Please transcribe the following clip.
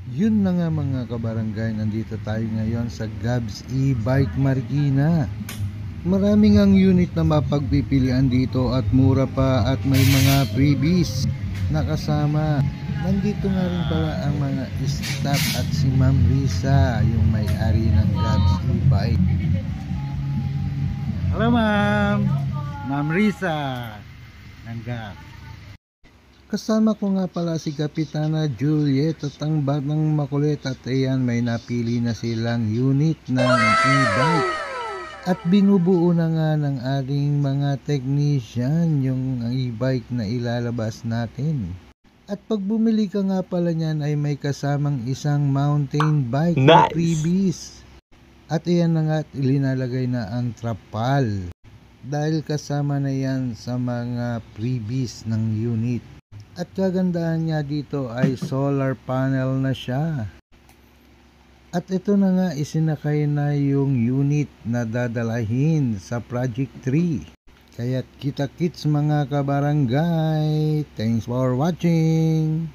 Yun na nga mga kabarangay, nandito tayo ngayon sa Gabs E-Bike Marikina. Maraming ang unit na mapagpipilian dito at mura pa at may mga freebies na kasama. Nandito nga rin pala ang mga staff at si Ma'am Risa, yung may-ari ng Gabs E-Bike. Hello Ma'am! Ma'am Risa ng Gabs. Kasama ko nga pala si Kapitana Juliet at ang batang makulit at ayan, may napili na silang unit ng e-bike. At binubuo na nga ng ating mga technician yung e-bike na ilalabas natin. At pag bumili ka nga pala niyan ay may kasamang isang mountain bike na freebies. At ayan na nga, ilinalagay na ang trapal. Dahil kasama na yan sa mga freebies ng unit. At kagandahan niya dito ay solar panel na siya. At ito na nga, isinakay na yung unit na dadalahin sa Project 3. Kaya kita-kits mga kabarangay. Thanks for watching.